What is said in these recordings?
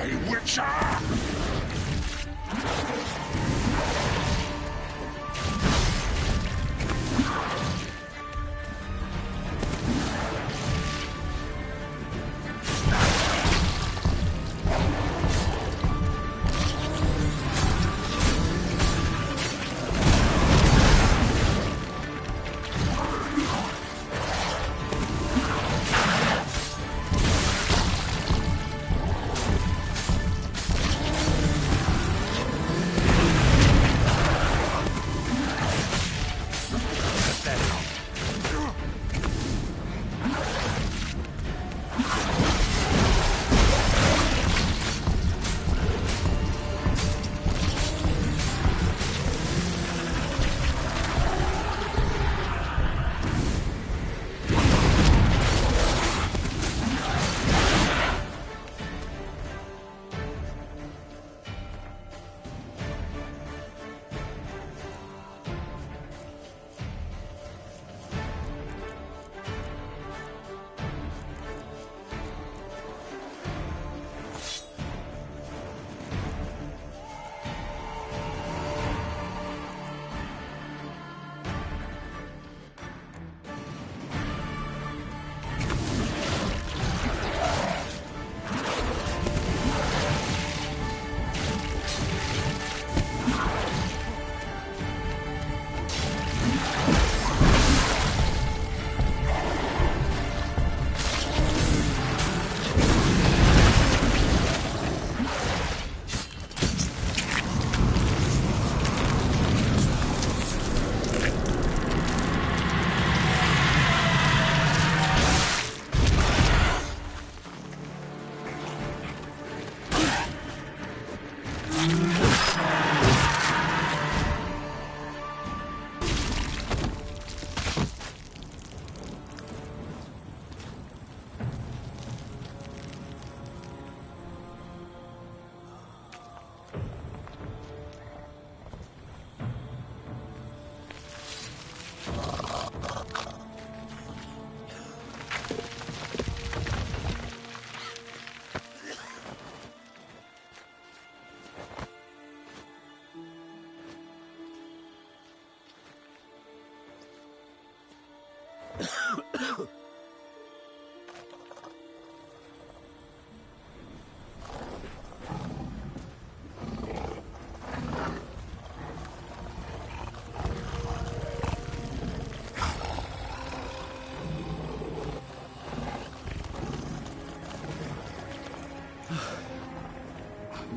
die, Witcher!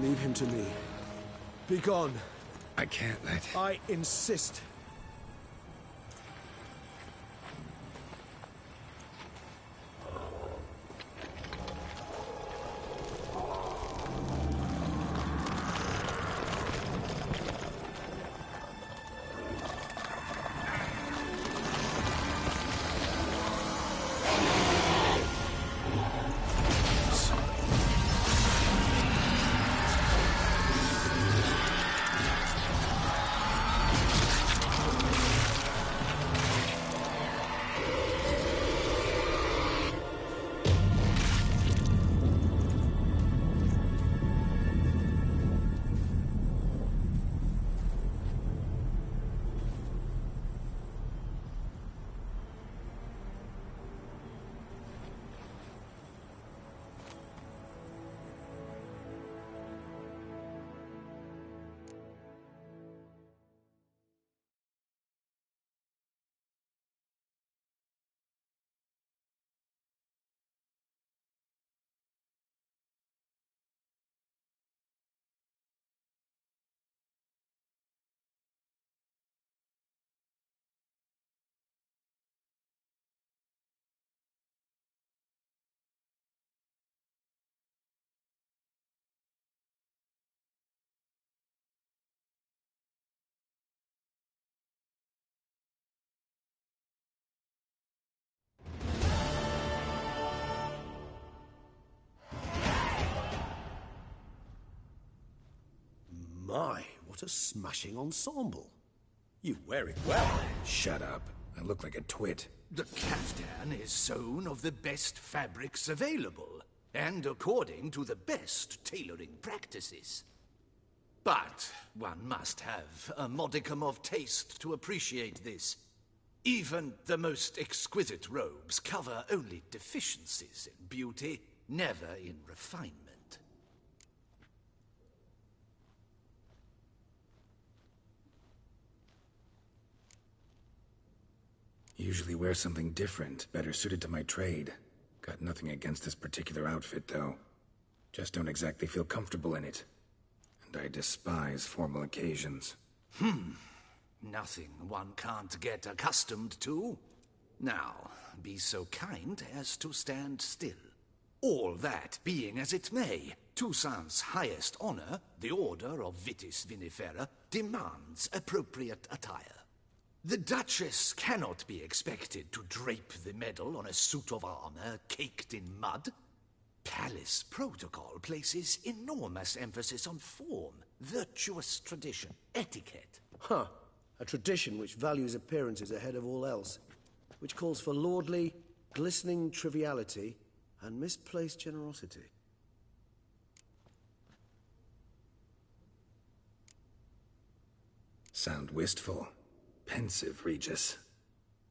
Leave him to me. Be gone. I can't let... I insist. My, what a smashing ensemble. You wear it well. Shut up. I look like a twit. The caftan is sewn of the best fabrics available. and according to the best tailoring practices. But one must have a modicum of taste to appreciate this. Even the most exquisite robes cover only deficiencies in beauty, never in refinement. Usually wear something different, better suited to my trade. Got nothing against this particular outfit, though. Just don't exactly feel comfortable in it. And I despise formal occasions. Nothing one can't get accustomed to. Now, be so kind as to stand still. All that being as it may, Toussaint's highest honor, the Order of Vitis Vinifera, demands appropriate attire. The Duchess cannot be expected to drape the medal on a suit of armor caked in mud. Palace protocol places enormous emphasis on form, virtuous tradition, etiquette. Huh. A tradition which values appearances ahead of all else. Which calls for lordly, glistening triviality and misplaced generosity. Sound wistful. Pensive, Regis.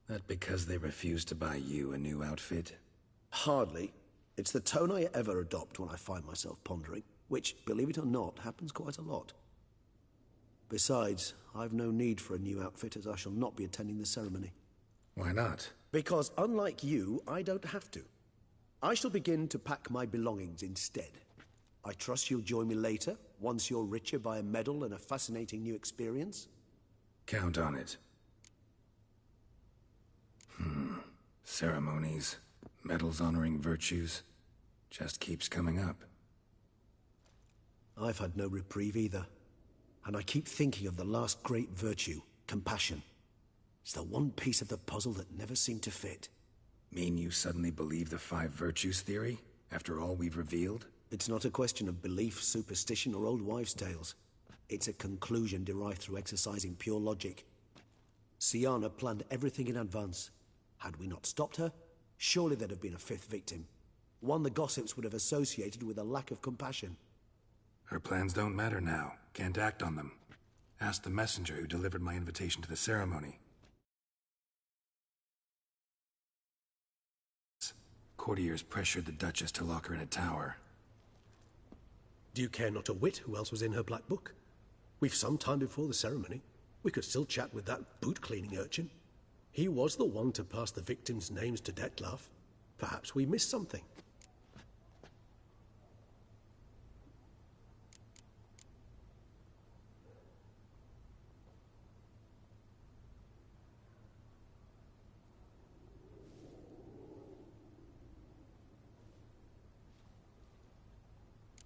That because they refused to buy you a new outfit? Hardly. It's the tone I ever adopt when I find myself pondering, which, believe it or not, happens quite a lot. Besides, I've no need for a new outfit as I shall not be attending the ceremony. Why not? Because unlike you, I don't have to. I shall begin to pack my belongings instead. I trust you'll join me later, once you're richer by a medal and a fascinating new experience? Count on it. Ceremonies, medals honoring virtues, just keeps coming up. I've had no reprieve either. And I keep thinking of the last great virtue, compassion. It's the one piece of the puzzle that never seemed to fit. Mean you suddenly believe the 5 virtues theory, after all we've revealed? It's not a question of belief, superstition, or old wives' tales. It's a conclusion derived through exercising pure logic. Siana planned everything in advance. Had we not stopped her, surely there'd have been a 5th victim. One the gossips would have associated with a lack of compassion. Her plans don't matter now. Can't act on them. Ask the messenger who delivered my invitation to the ceremony. Courtiers pressured the Duchess to lock her in a tower. Do you care not a whit who else was in her black book? We've some time before the ceremony. We could still chat with that boot-cleaning urchin. He was the one to pass the victims' names to Dettlaff. Perhaps we missed something.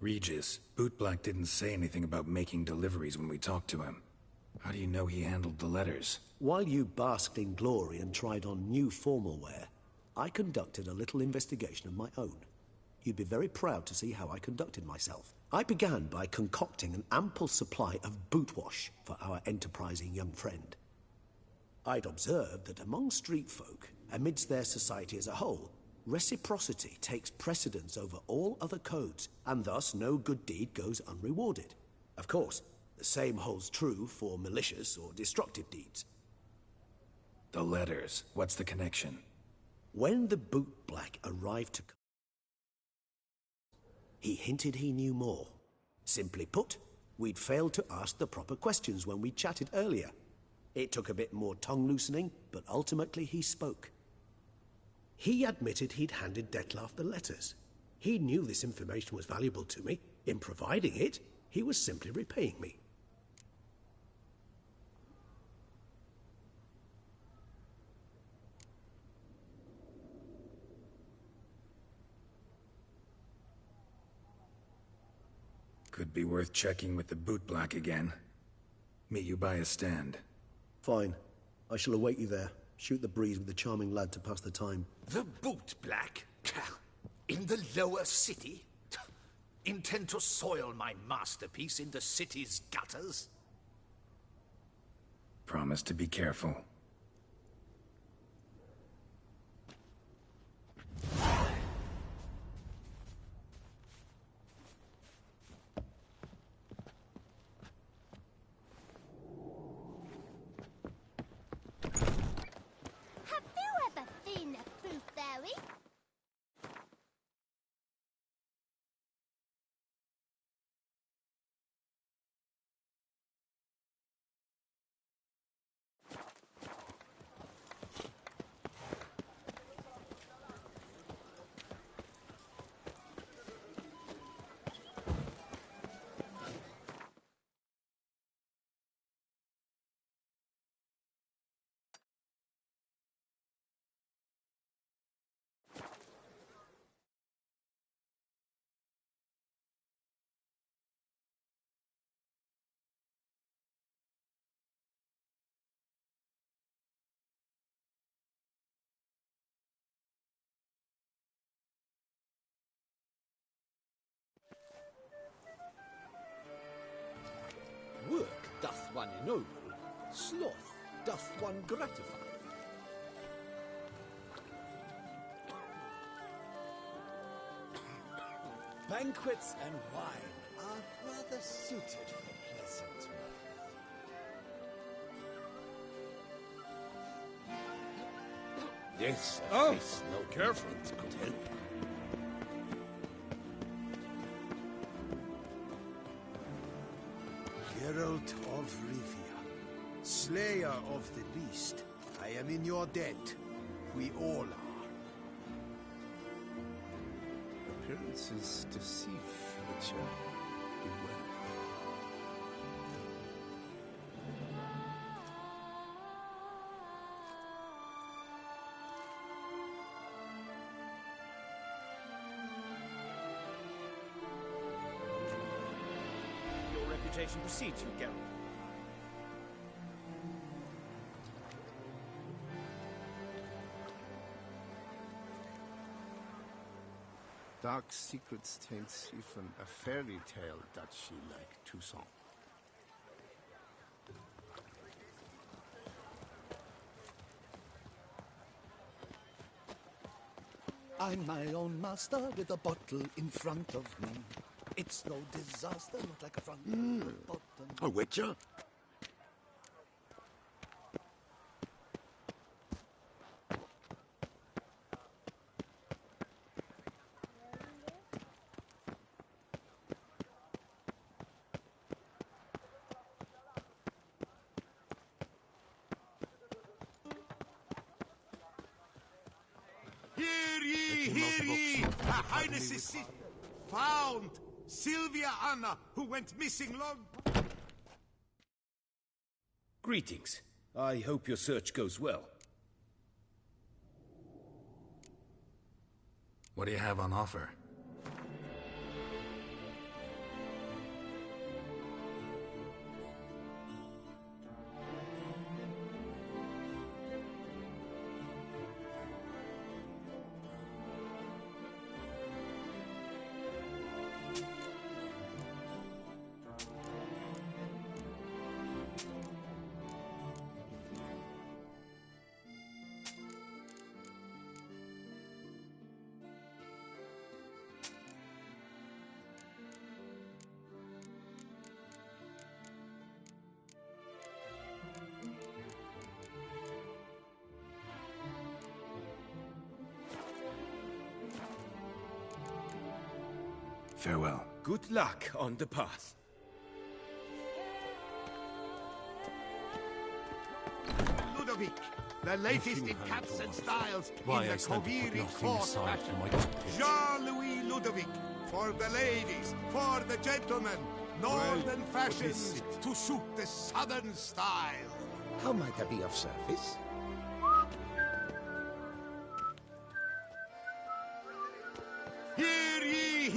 Regis, Bootblack didn't say anything about making deliveries when we talked to him. How do you know he handled the letters? While you basked in glory and tried on new formal wear, I conducted a little investigation of my own. You'd be very proud to see how I conducted myself. I began by concocting an ample supply of boot wash for our enterprising young friend. I'd observed that among street folk, amidst their society as a whole, reciprocity takes precedence over all other codes, and thus no good deed goes unrewarded. Of course, the same holds true for malicious or destructive deeds. The letters. What's the connection? When the bootblack arrived to... he hinted he knew more. Simply put, we'd failed to ask the proper questions when we chatted earlier. It took a bit more tongue-loosening, but ultimately he spoke. He admitted he'd handed Dettlaff the letters. He knew this information was valuable to me. In providing it, he was simply repaying me. Could be worth checking with the bootblack again. Meet you by a stand. Fine. I shall await you there. Shoot the breeze with the charming lad to pass the time. The bootblack? In the lower city? Intend to soil my masterpiece in the city's gutters? Promise to be careful. noble, sloth doth one gratify. Banquets and wine are rather suited for pleasant mirth. Yes, no careful. could help. Geralt of Rivia, Slayer of the Beast, I am in your debt. We all are. Appearances deceive, Witcher. Beware. Your reputation precedes you, Geralt. Dark secrets tells even a fairy tale that she like Toussaint. I'm my own master with a bottle in front of me. It's no disaster, not like a front bottom. A witcher? Hear ye! Her Highness is found! Sylvia Anna, who went missing long... Greetings. I hope your search goes well. What do you have on offer? Farewell. Good luck on the path. Ludovic, the latest in caps and styles in the Koviri court fashion. Jean-Louis Ludovic, for the ladies, for the gentlemen, northern fashions to suit the southern style. How might I be of service? Hear ye!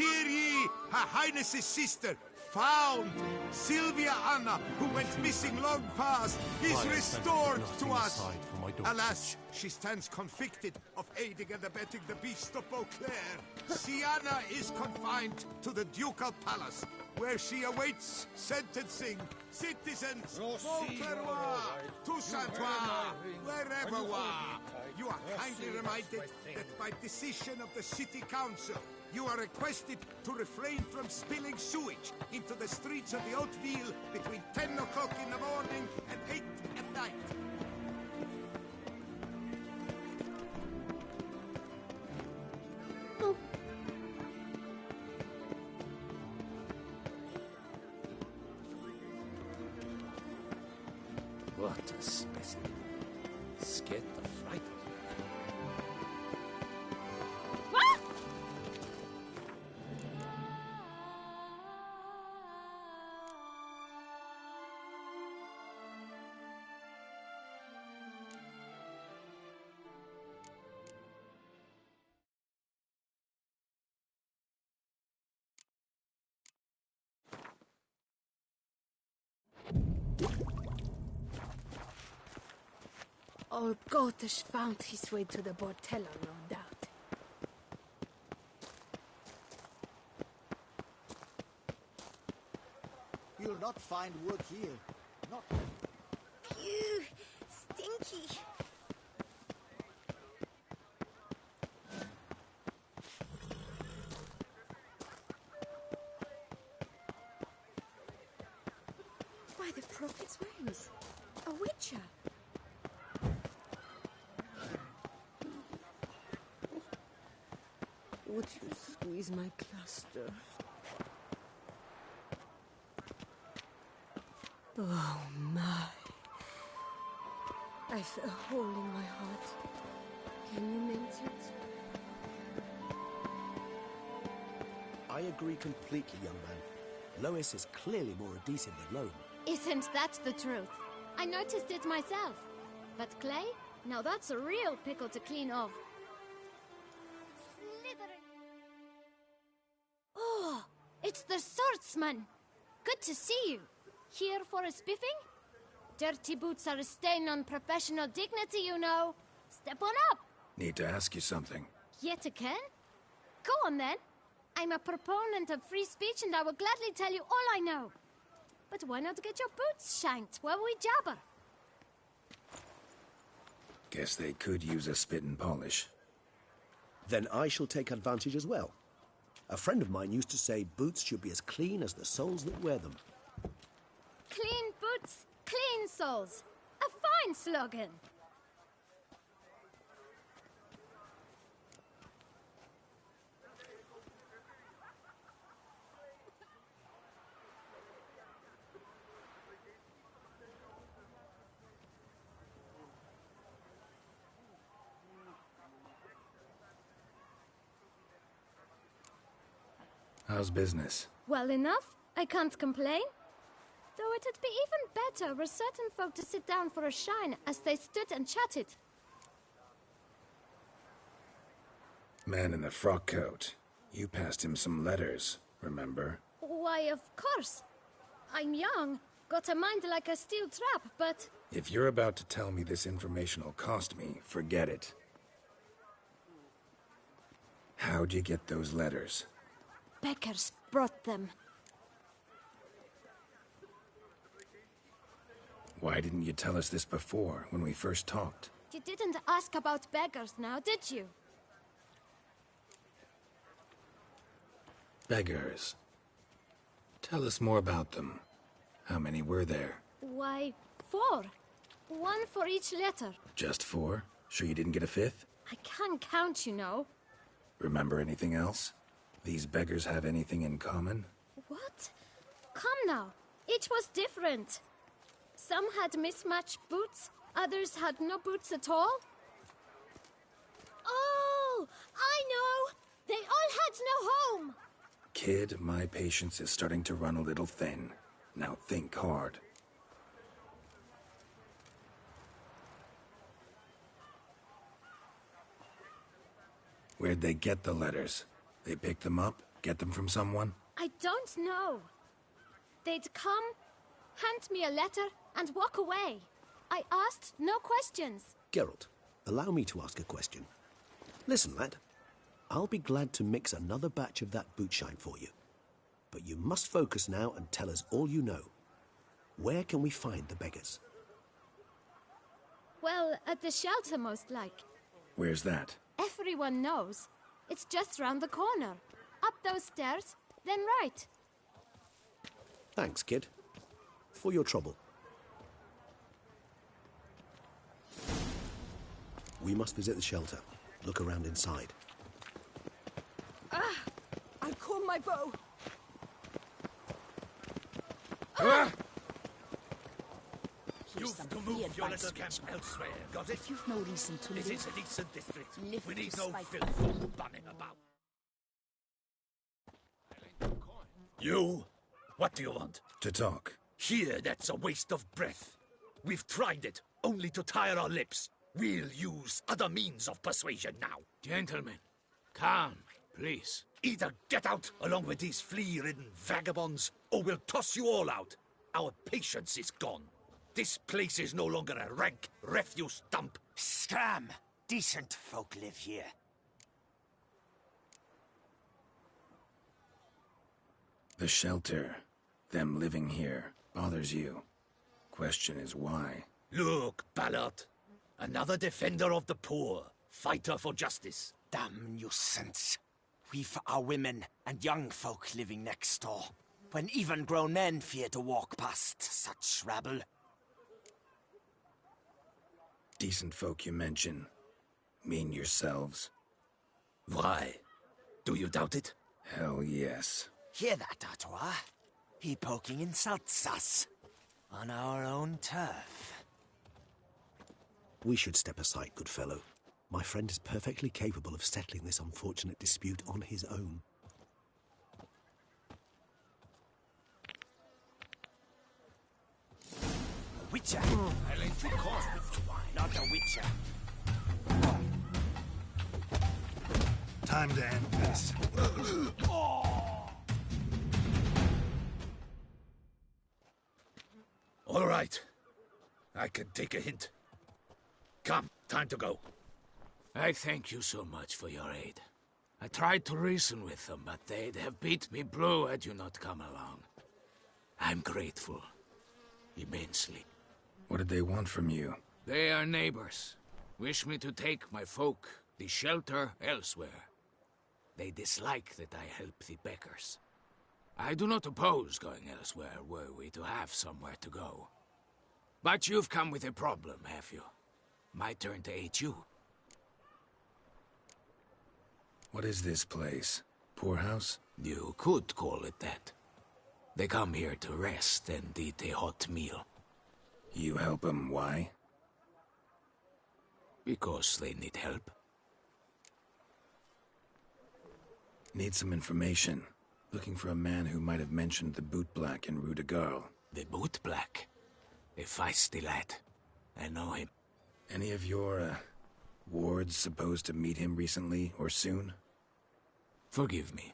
Her Highness's sister, found! Sylvia Anna, who went missing long past, is restored to us! Alas, she stands convicted of aiding and abetting the beast of Beauclair. Sienna is confined to the ducal palace, where she awaits sentencing. Citizens, Beauclair, Toussaint, wherever were, you are kindly reminded that by decision of the city council, you are requested to refrain from spilling sewage into the streets of the Haute-Ville between 10 o'clock in the morning and 8 at night. What a specimen. Scared the fright. Old Gotish found his way to the Bortella, no doubt. You'll not find work here. Not key. By the prophet's wings, a witcher. Would you squeeze my cluster? Oh my. I feel a hole in my heart. Can you mend it? I agree completely, young man. Lois is clearly more a decent than Lone. Isn't that the truth? I noticed it myself. But Clay? Now that's a real pickle to clean off. Slithering. Oh, it's the swordsman. Good to see you. Here for a spiffing? Dirty boots are a stain on professional dignity, you know. Step on up. Need to ask you something. Yet again? Go on then. I'm a proponent of free speech and I will gladly tell you all I know. But why not get your boots shanked while we jabber? Guess they could use a spit and polish. Then I shall take advantage as well. A friend of mine used to say boots should be as clean as the soles that wear them. Clean boots, clean souls. A fine slogan. How's business? Well enough. I can't complain. Though it'd be even better were certain folk to sit down for a shine as they stood and chatted. Man in the frock coat. You passed him some letters, remember? Why, of course. I'm young, got a mind like a steel trap, but... If you're about to tell me this information will cost me, forget it. How'd you get those letters? Beggars brought them. Why didn't you tell us this before, when we first talked? You didn't ask about beggars now, did you? Beggars. Tell us more about them. How many were there? Why, 4. 1 for each letter. Just 4? Sure you didn't get a 5th? I can't count, you know. Remember anything else? These beggars have anything in common? What? Come now. Each was different. Some had mismatched boots, others had no boots at all. Oh, I know! They all had no home! Kid, my patience is starting to run a little thin. Now think hard. Where'd they get the letters? They pick them up? Get them from someone? I don't know. They'd come, hand me a letter, and walk away. I asked no questions. Geralt, allow me to ask a question. Listen, lad. I'll be glad to mix another batch of that boot shine for you. But you must focus now and tell us all you know. Where can we find the beggars? Well, at the shelter, most like. Where's that? Everyone knows. It's just round the corner. Up those stairs, then right. Thanks, kid. For your trouble. We must visit the shelter. Look around inside. I'll call my bow. You've to move your little camp elsewhere, got it? You've no reason to This live. is a decent district. Live We need to no spite filth or bunning about. You? What do you want? To talk. Here, that's a waste of breath. We've tried it, only to tire our lips. We'll use other means of persuasion now. Gentlemen, calm, please. Either get out along with these flea-ridden vagabonds, or we'll toss you all out. Our patience is gone. This place is no longer a rank refuse dump. Scram! Decent folk live here. The shelter, them living here, bothers you. Question is why. Look, Ballard. Another defender of the poor, fighter for justice. Damn nuisance. We've our women and young folk living next door, when even grown men fear to walk past such rabble. Decent folk you mention. Mean yourselves. Why? Do you doubt it? Hell yes. Hear that, Artois? He poking insults us. On our own turf. We should step aside, good fellow. My friend is perfectly capable of settling this unfortunate dispute on his own. A witcher? I'll let you call it. Not a witcher. Time to end this. All right. I can take a hint. Come, time to go. I thank you so much for your aid. I tried to reason with them, but they'd have beat me blue had you not come along. I'm grateful. Immensely. What did they want from you? They are neighbors. Wish me to take my folk, the shelter, elsewhere. They dislike that I help the beggars. I do not oppose going elsewhere were we to have somewhere to go. But you've come with a problem, have you? My turn to aid you. What is this place? Poorhouse? You could call it that. They come here to rest and eat a hot meal. You help them, why? Because they need help. Need some information. Looking for a man who might have mentioned the bootblack in Rue de Garl. The bootblack? A feisty lad. I know him. Any of your, wards supposed to meet him recently or soon? Forgive me.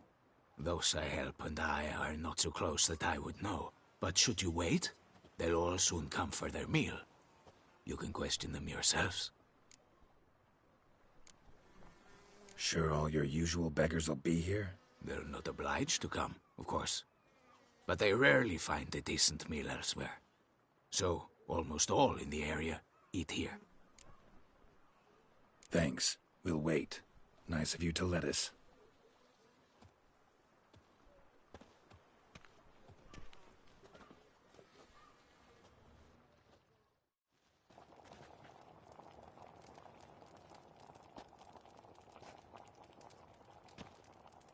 Those I help and I are not so close that I would know. But should you wait, they'll all soon come for their meal. You can question them yourselves. Sure all your usual beggars will be here? They're not obliged to come, of course. But they rarely find a decent meal elsewhere. So, almost all in the area eat here. Thanks. We'll wait. Nice of you to let us.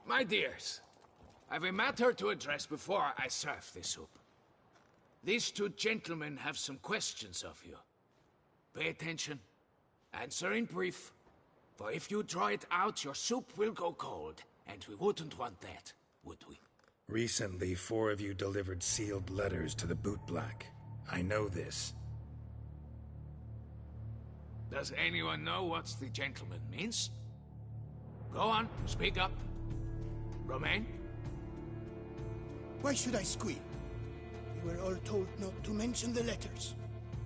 My dears, I've a matter to address before I serve the soup. These two gentlemen have some questions of you. Pay attention. Answer in brief. For if you draw it out, your soup will go cold. And we wouldn't want that, would we? Recently, 4 of you delivered sealed letters to the bootblack. I know this. Does anyone know what the gentleman means? Go on, speak up. Romain? Why should I squeal? We were all told not to mention the letters.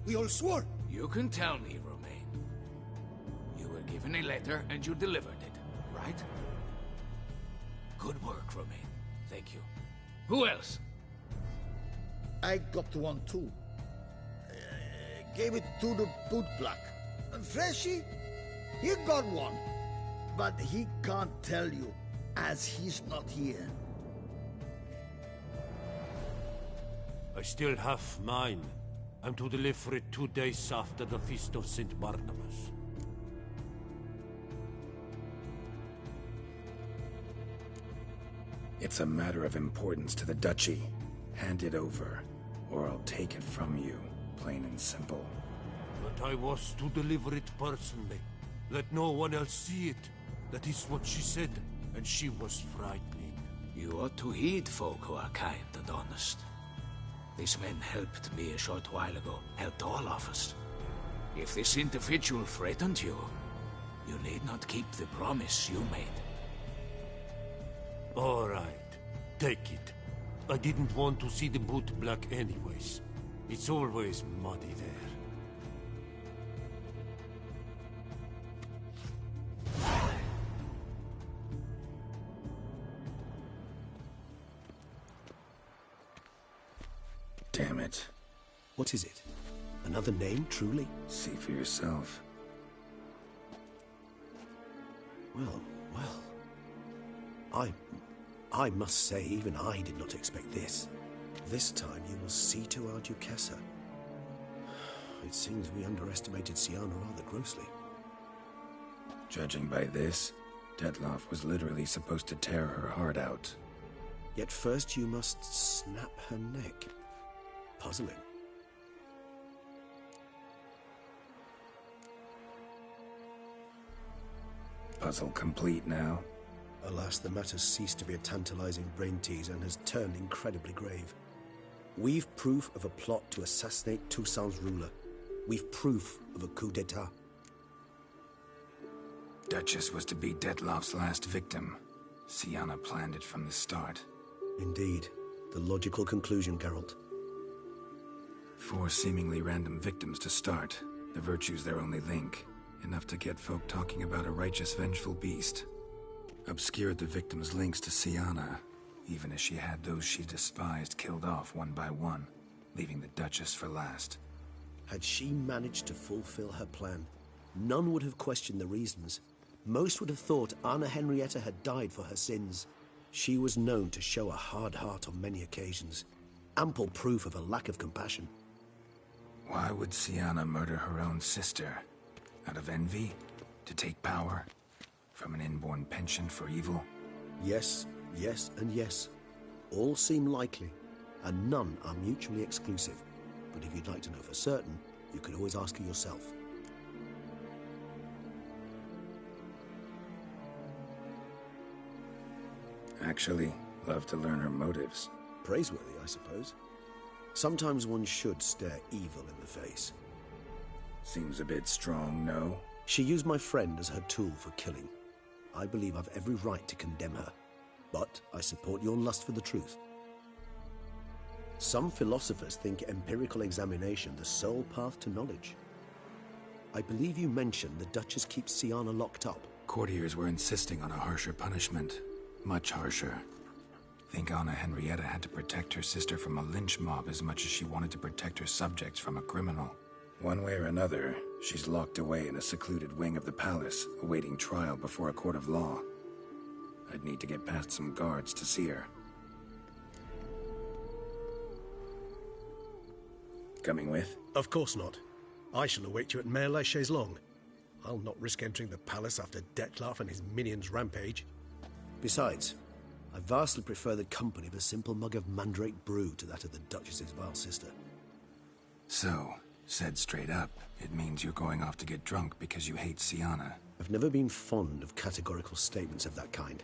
We all swore. You can tell me, Romain. You were given a letter and you delivered it, right? Good work, Romain. Thank you. Who else? I got one too. Gave it to the bootblack. And Freshy, he got one. But he can't tell you, as he's not here. I still have mine. I'm to deliver it 2 days after the Feast of St. Barnabas. It's a matter of importance to the Duchy. Hand it over, or I'll take it from you, plain and simple. But I was to deliver it personally. Let no one else see it. That is what she said, and she was frightening. You ought to heed folk who are kind and honest. These men helped me a short while ago, helped all of us. If this individual threatened you, you need not keep the promise you made. All right, take it. I didn't want to see the bootblack anyways. It's always muddy there. Damn it. What is it? Another name, truly? See for yourself. Well, well. I must say, even I did not expect this. This time you will see to our Duchessa. It seems we underestimated Siana rather grossly. Judging by this, Detloff was literally supposed to tear her heart out. Yet first you must snap her neck. Puzzling. Puzzle complete now. Alas, the matter's ceased to be a tantalizing brain tease and has turned incredibly grave. We've proof of a plot to assassinate Toussaint's ruler. We've proof of a coup d'etat. Duchess was to be Detloff's last victim. Siana planned it from the start. Indeed. The logical conclusion, Geralt. 4 seemingly random victims to start. The virtue's their only link. Enough to get folk talking about a righteous, vengeful beast. Obscured the victims' links to Siana, even as she had those she despised killed off one by one, leaving the Duchess for last. Had she managed to fulfill her plan, none would have questioned the reasons. Most would have thought Anna Henrietta had died for her sins. She was known to show a hard heart on many occasions. Ample proof of a lack of compassion. Why would Siana murder her own sister? Out of envy? To take power? From an inborn penchant for evil? Yes, yes, and yes. All seem likely, and none are mutually exclusive. But if you'd like to know for certain, you could always ask her yourself. Actually, love to learn her motives. Praiseworthy, I suppose. Sometimes one should stare evil in the face. Seems a bit strong, no? She used my friend as her tool for killing. I believe I've every right to condemn her, but I support your lust for the truth. Some philosophers think empirical examination the sole path to knowledge. I believe you mentioned the Duchess keeps Siana locked up. Courtiers were insisting on a harsher punishment. Much harsher. Think Anna Henrietta had to protect her sister from a lynch mob as much as she wanted to protect her subjects from a criminal. One way or another, she's locked away in a secluded wing of the palace, awaiting trial before a court of law. I'd need to get past some guards to see her. Coming with? Of course not. I shall await you at Mare la Chaise-Longue. I'll not risk entering the palace after Detloff and his minions rampage. Besides, I vastly prefer the company of a simple mug of mandrake brew to that of the Duchess's vile sister. So, said straight up, it means you're going off to get drunk because you hate Siana. I've never been fond of categorical statements of that kind,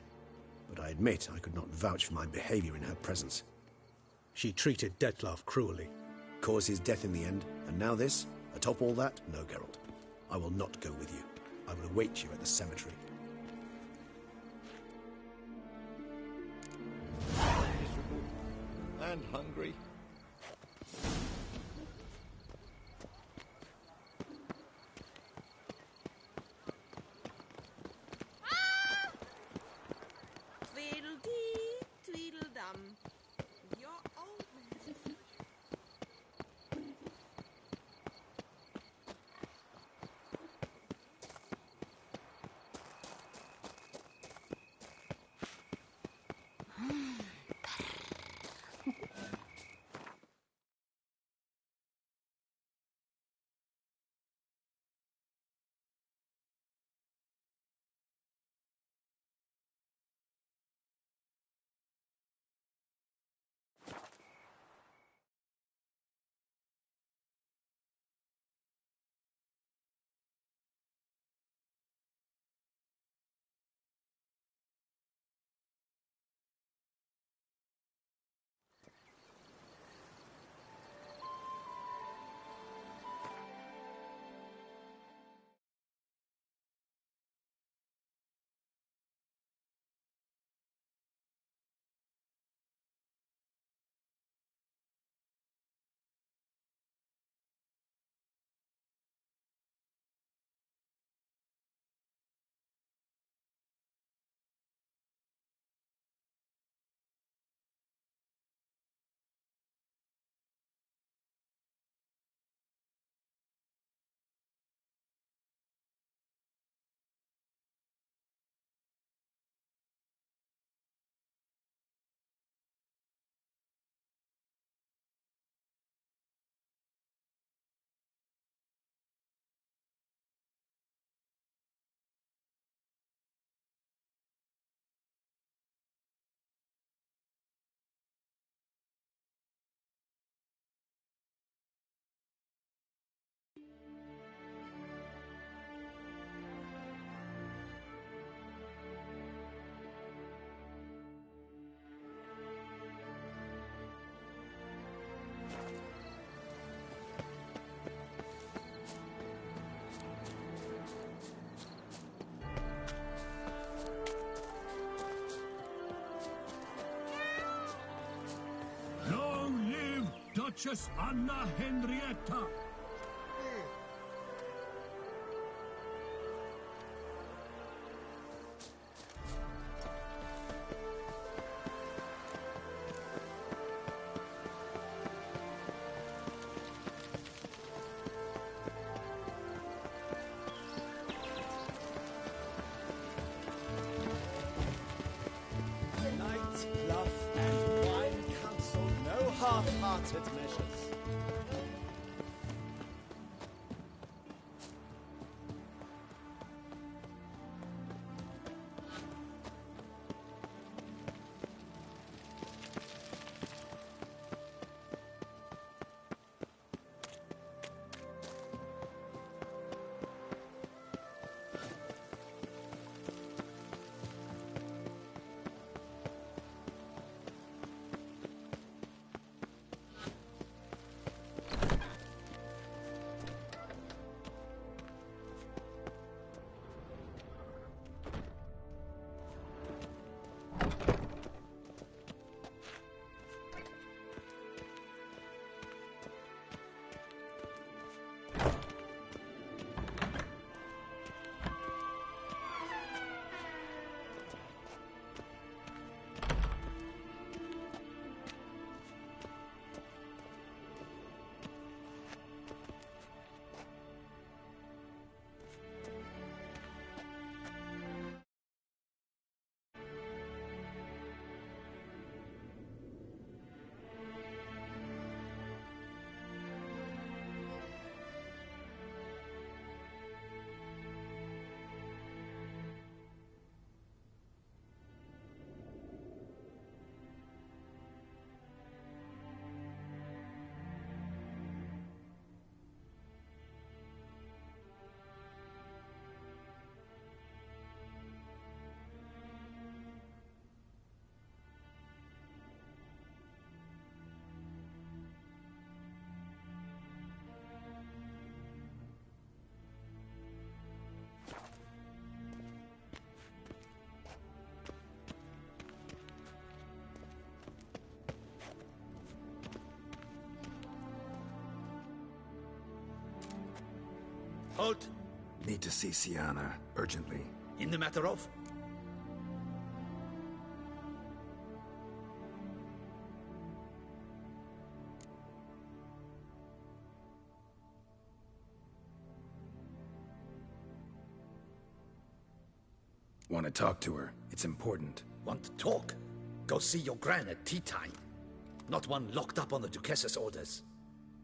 but I admit I could not vouch for my behavior in her presence. She treated Detloff cruelly. Caused his death in the end, and now this? Atop all that? No, Geralt. I will not go with you. I will await you at the cemetery. And hungry. Tweedledee, tweedledum. You're old man. Duchess Anna Henrietta. Night, bluff, and wine counsel no half-hearted measures. Halt! Need to see Sienna, urgently. In the matter of? Want to talk to her. It's important. Want to talk? Go see your gran at tea time. Not one locked up on the Duchess's orders.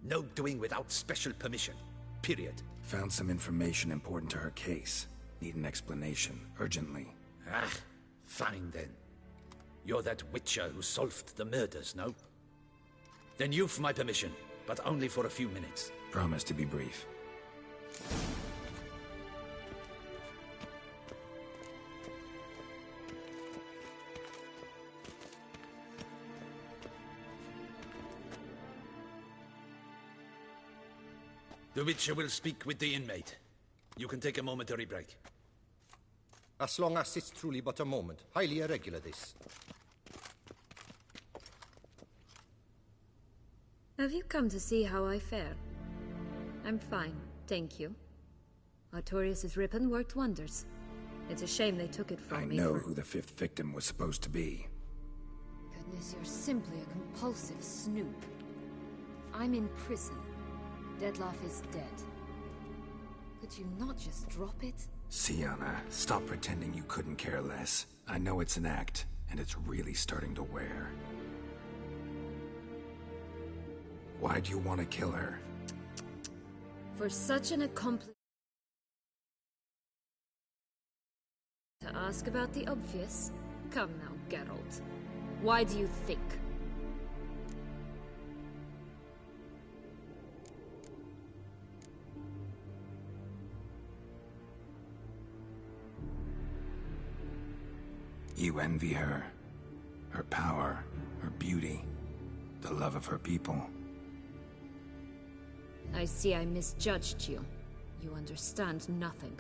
No doing without special permission. Period. Found some information important to her case. Need an explanation, urgently. Ah, fine then. You're that witcher who solved the murders, no? Then you've my permission, but only for a few minutes. Promise to be brief. The Witcher will speak with the inmate. You can take a momentary break. As long as it's truly but a moment. Highly irregular, this. Have you come to see how I fare? I'm fine, thank you. Artorius' ribbon worked wonders. It's a shame they took it from me. I know who the fifth victim was supposed to be. Goodness, you're simply a compulsive snoop. I'm in prison. Dettlaff is dead. Could you not just drop it? Sienna, stop pretending you couldn't care less. I know it's an act, and it's really starting to wear. Why do you want to kill her? For such an accomplice... To ask about the obvious? Come now, Geralt. Why do you think? You envy her. Her power, her beauty, the love of her people. I see I misjudged you. You understand nothing.